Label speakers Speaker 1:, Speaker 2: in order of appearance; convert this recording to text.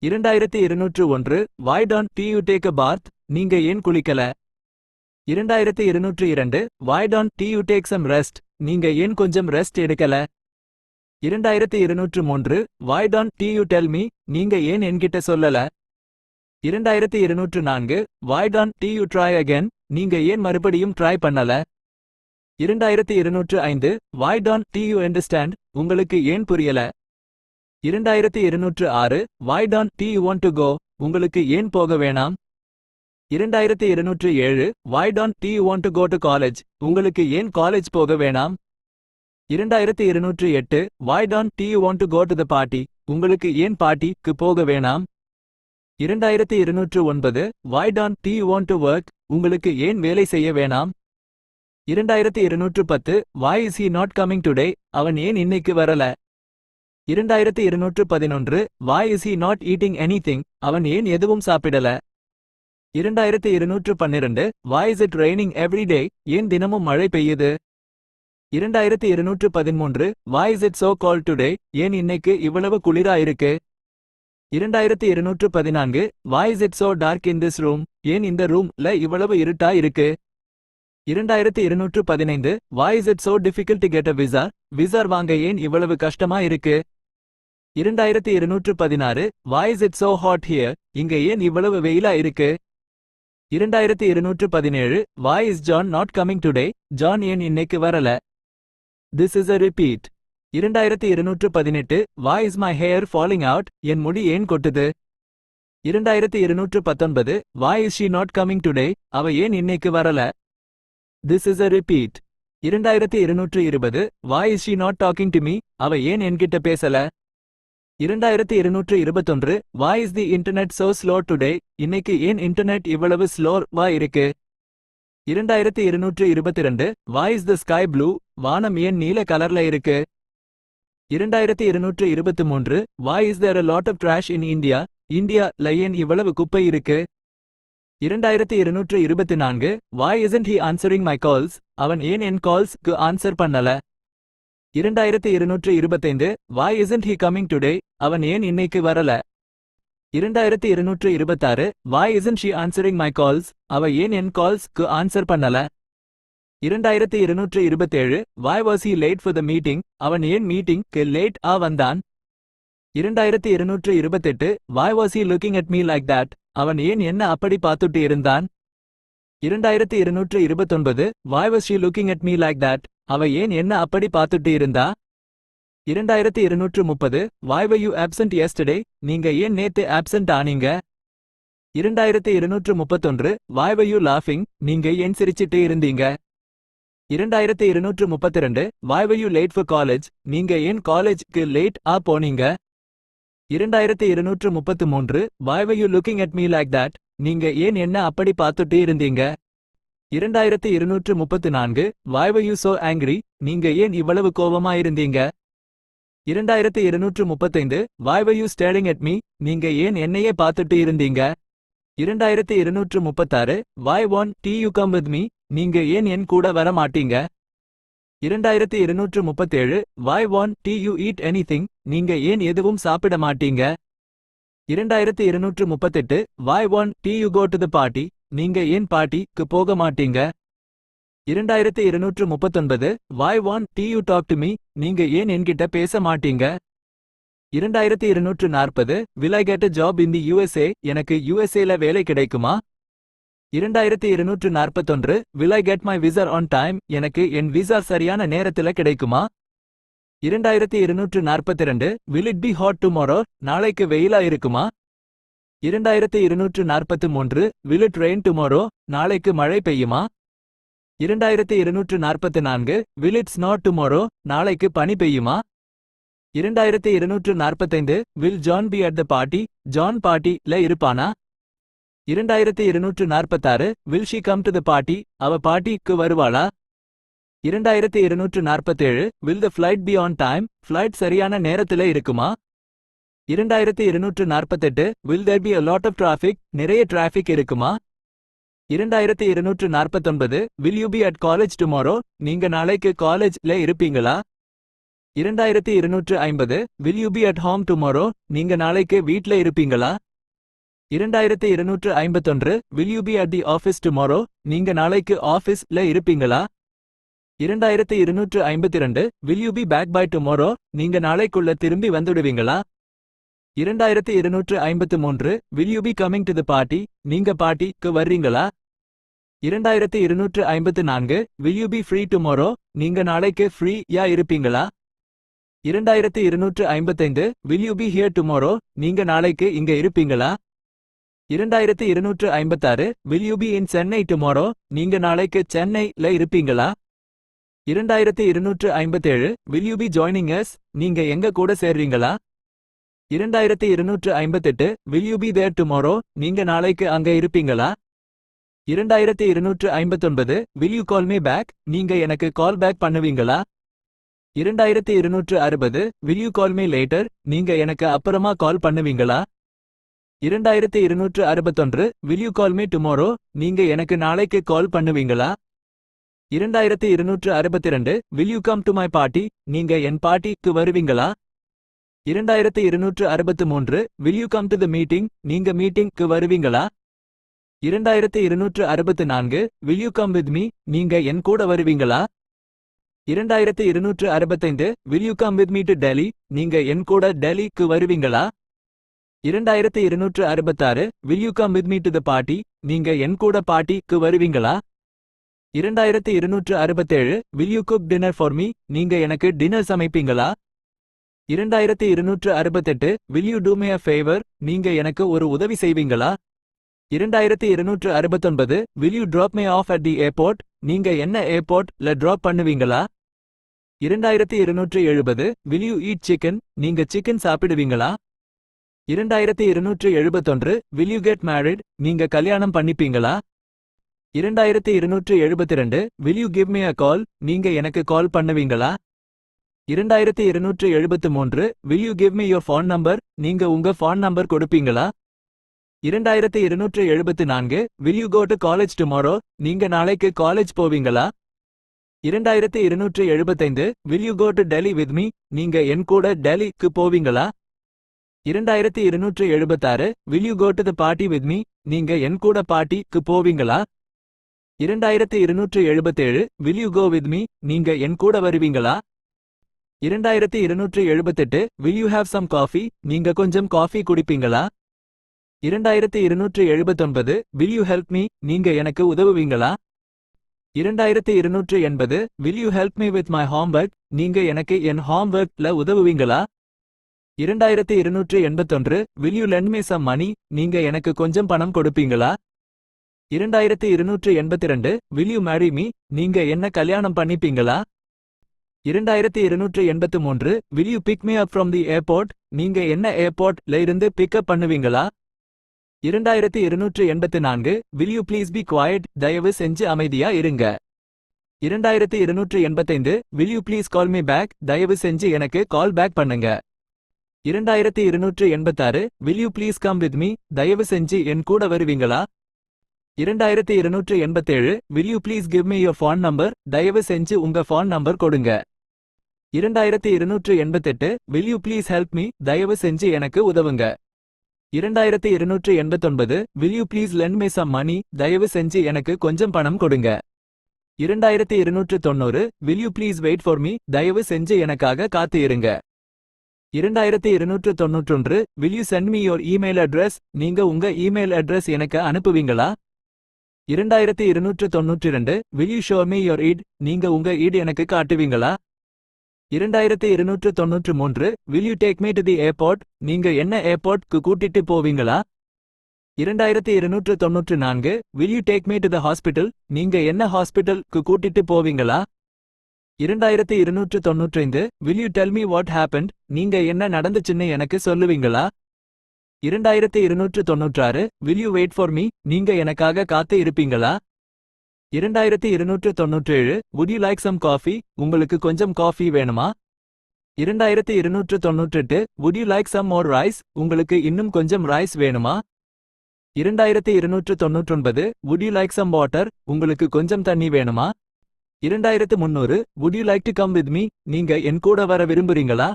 Speaker 1: 2201 Why don't you take a bath? நீங்க ஏன் குளிக்கல? 2202 Why don't you take some rest? நீங்க ஏன் கொஞ்சம் ரெஸ்ட் எடுக்கல? 2203 Why don't you tell me? நீங்க ஏன் என்கிட்ட சொல்லல? 2204 Why don't you try again? நீங்க ஏன் மறுபடியும் ட்ரை பண்ணல? 2205 Why don't you understand? உங்களுக்கு ஏன் புரியல? 2206 Why don't you want to go? உங்களுக்கு ஏன் போக வேணாம்? 2207 Why don't you want to go to college? உங்களுக்கு ஏன் காலேஜ் போக வேணாம்? 2208 Why don't you want to go to the party? உங்களுக்கு ஏன் பார்ட்டிக்கு போக வேணாம்? 2209 Why don't you want to work? உங்களுக்கு ஏன் வேலை செய்ய வேணாம்? 2210 Why is he not coming today? அவன் ஏன் இன்னைக்கு வரல? 2211 Why is he not eating anything? அவன் ஏன் எதுவும் சாப்பிடல? 2212 Why is it raining every day? ஏன் தினமும் மழை பெய்யுது? 2213 Why is it so cold today? ஏன் இன்னைக்கு இவ்வளவு குளிரா இருக்கு? 2214 Why is it so dark in this room? ஏன் இந்த ரூம்ல இவ்வளவு இருட்டா இருக்கு? 2215 Why is it so difficult to get a visa? Visa வாங்க ஏன் இவ்வளவு கஷ்டமா இருக்கு? 2216 Why is it so hot here? இங்க ஏன் இவ்வளவு வெயிலா இருக்கு? 2217 Why is John not coming today? John ஏன் இன்னைக்கு வரல? This is a repeat. 2218 Why is my hair falling out? என் முடி ஏன் கொட்டுது? 2219 Why is she not coming today? அவ ஏன் இன்னைக்கு வரல? This is a repeat. 2220 Why is she not talking to me? அவ ஏன் என்கிட்ட பேசல? 2221 Why is the internet so slow today? இன்னைக்கு ஏன் இன்டர்நெட் இவ்வளவு ஸ்லோவா இருக்கு? 2222 Why is the sky blue? வானம் ஏன் நீல கலர்ல இருக்கு? 2223 Why is there a lot of trash in India? இந்தியால ஏன் இவ்வளவு குப்பை இருக்கு? 2224 Why isn't he answering my calls? அவன் ஏன் என் கால்ஸ்க்கு ஆன்சர் பண்ணல? 2225 Why isn't he coming today? அவன் ஏன் இன்னைக்கு வரல? 2226 Why isn't she answering my calls? அவ ஏன் என் கால்ஸ்க்கு ஆன்சர் பண்ணல? 2227 Why was he late for the meeting? அவன் ஏன் மீட்டிங்க்கு லேட் வந்தான்? 2228 Why was he looking at me like that? அவன் ஏன் என்ன அப்படி பார்த்துட்டு இருந்தான்? 2229 Why was she looking at me like that? அவ ஏன் என்ன அப்படி பார்த்துட்டு இருந்தா? 2230 Why were you absent yesterday? நீங்க ஏன் நேத்து absent ஆனீங்க? 2231 Why were you laughing? நீங்க ஏன் சிரிச்சிட்டு இருந்தீங்க? 2232 Why were you late for college? நீங்க ஏன் காலேஜ்க்கு லேட் போனீங்க? 2233 Why were you looking at me like that? நீங்க ஏன் என்ன அப்படி பார்த்துட்டு இருந்தீங்க? 2234 Why were you so angry? நீங்க ஏன் இவ்வளவு கோபமா இருந்தீங்க? 2235 Why were you staring at me? நீங்க ஏன் என்னையே பார்த்துட்டு இருந்தீங்க? 2236 Why won't you come with me? நீங்க ஏன் என் கூட வர மாட்டீங்க? 2237 Why won't you eat anything? நீங்க ஏன் எதுவும் சாப்பிட மாட்டீங்க? 2238 Why won't you go to the party? நீங்க ஏன் பார்ட்டிக்கு போக மாட்டீங்க? 2239 Why won't you talk to me? நீங்க ஏன் என்கிட்ட பேச மாட்டீங்க? 2240 Will I get a job in the USA? எனக்கு USAல வேலை கிடைக்குமா? 2241 Will I get my visa on time? எனக்கு என் விசா சரியான நேரத்துல கிடைக்குமா? 2242 Will it be hot tomorrow? நாளைக்கு வெயிலா இருக்குமா? 2243 Will it rain tomorrow? நாளைக்கு மழை பெய்யுமா? 2244 Will it snow tomorrow? நாளைக்கு பனி பெய்யுமா? 2245 Will John be at the party? John பார்ட்டில இருப்பானா? 2246 Will she come to the party? அவ பார்ட்டிக்கு வருவாளா? 2247 Will the flight be on time? Flight சரியான நேரத்துல இருக்குமா? 2248 Will there be a lot of traffic? நிறைய டிராஃபிக் இருக்குமா? 2249 Will you be at college tomorrow? நீங்க நாளைக்கு காலேஜ்ல இருப்பீங்களா? 2250 will you be at home tomorrow? நீங்க நாளைக்கு வீட்ல இருப்பீங்களா? 2251 will you be at the office tomorrow? நீங்க நாளைக்கு ஆபீஸ்ல இருப்பீங்களா? 2252 will you be back by tomorrow? நீங்க நாளைக்குள்ள திரும்பி வந்துடுவீங்களா? 2253 will you be coming to the party? நீங்க பார்ட்டிக்கு வர்றீங்களா? 2254 will you be free tomorrow? நீங்க நாளைக்கு ஃப்ரீயா இருப்பீங்களா? 2255 will you be here tomorrow? நீங்க நாளைக்கு இங்க இருப்பீங்களா? 2256 will you be in Chennai tomorrow? நீங்க நாளைக்கு சென்னைல இருப்பீங்களா? 2257 will you be joining us? நீங்க எங்க கூட சேர்றீங்களா? 2258 will you be there tomorrow? நீங்க நாளைக்கு அங்க இருப்பீங்களா? 2259 will you call me back? நீங்க எனக்கு கால் பேக் பண்ணுவீங்களா? 2260 will you call me later? நீங்க எனக்கு அப்புறமா கால் பண்ணுவீங்களா? 2261 will you call me tomorrow? நீங்க எனக்கு நாளைக்கு கால் பண்ணுவீங்களா? 2262 will you come to my party? நீங்க என் பார்ட்டிக்கு வருவீங்களா? 2263 will you come to the meeting? நீங்க மீட்டிங்க்கு வருவீங்களா? 2264 will you come with me? நீங்க என் கூட வருவீங்களா? 2265 will you come with me to Delhi? நீங்க என் கூட டெல்லிக்கு வருவீங்களா? 2266 will you come with me to the party? நீங்க என் கூட பார்ட்டிக்கு வருவீங்களா? 2267 will you cook dinner for me? நீங்க எனக்கு டின்னர் சமைப்பீங்களா? 2268 will you do me a favor? நீங்க எனக்கு ஒரு உதவி செய்வீங்களா? 2269 will you drop me off at the airport? நீங்க என்ன ஏர்போர்ட்ல டிராப் பண்ணுவீங்களா? 2270 will you eat chicken? நீங்க சிக்கன் சாப்பிடுவீங்களா? 2271 will you get married? நீங்க கல்யாணம் பண்ணிப்பீங்களா? 2272 will you give me a call? நீங்க எனக்கு கால் பண்ணுவீங்களா? 2273 will you give me your phone number? நீங்க உங்க phone number கொடுப்பீங்களா? 2274 will you go to college tomorrow? நீங்க நாளைக்கு காலேஜ் போவீங்களா? 2275 will you go to Delhi with me? நீங்க என் கூட டெல்லிக்கு போவீங்களா? 2276 will you go to the party with me? நீங்க என் கூட பார்ட்டிக்கு போவீங்களா? 2277 will you go with me? நீங்க என் கூட வருவீங்களா? 2278 will you have some coffee? நீங்க கொஞ்சம் coffee குடிப்பீங்களா? 2279 will you help me? நீங்க எனக்கு உதவுவீங்களா? 2280 will you help me with my homework? நீங்க எனக்கு என் homeworkல உதவுவீங்களா? 2281 will you lend me some money? நீங்க எனக்கு கொஞ்சம் பணம் கொடுப்பீங்களா? 2282 will you marry me? நீங்க என்ன கல்யாணம் பண்ணிப்பீங்களா? 2283 will you pick me up from the airport? நீங்க என்ன ஏர்போர்ட்ல இருந்து பிக்கப் பண்ணுவீங்களா? 2284 will you please be quiet? தயவு செஞ்சு அமைதியா இருங்க. 2285 will you please call me back? தயவு செஞ்சு எனக்கு கால் பேக் பண்ணுங்க. 2286 will you please come with me? தயவு செஞ்சு என் கூட வருவீங்களா? 2287 will you please give me your phone number? தயவு செஞ்சு உங்க phone number கொடுங்க. 2288 will you please help me? தயவு செஞ்சு எனக்கு உதவுங்க. 2289 will you please lend me some money? தயவு செஞ்சு எனக்கு கொஞ்சம் பணம் கொடுங்க. 2290 will you please wait for me? தயவு செஞ்சு எனக்காக காத்து இருங்க. 2291 will you send me your email address? நீங்க உங்க email address எனக்கு அனுப்புவீங்களா? 2292 will you show me your id? நீங்க உங்க id எனக்கு காட்டுவீங்களா? 2293 will you take me to the airport? நீங்க என்ன ஏர்போர்ட்க்கு கூட்டிட்டு போவீங்களா? 2294 will you take me to the hospital? நீங்க என்ன ஹாஸ்பிடல்க்கு கூட்டிட்டு போவீங்களா? 2295 will you tell me what happened? நீங்க என்ன நடந்துச்சுன்னு எனக்கு சொல்லுவீங்களா? 2296 will you wait for me? நீங்க எனக்காக காத்து இருப்பீங்களா? 2297 would you like some coffee? உங்களுக்கு கொஞ்சம் காஃபி வேணுமா? 2298 would you like some more rice? உங்களுக்கு இன்னும் கொஞ்சம் ரைஸ் வேணுமா? 2299 would you like some water? உங்களுக்கு கொஞ்சம் தண்ணி வேணுமா? 2300 would you like to come with me? நீங்க என் கூட வர விரும்புறீங்களா?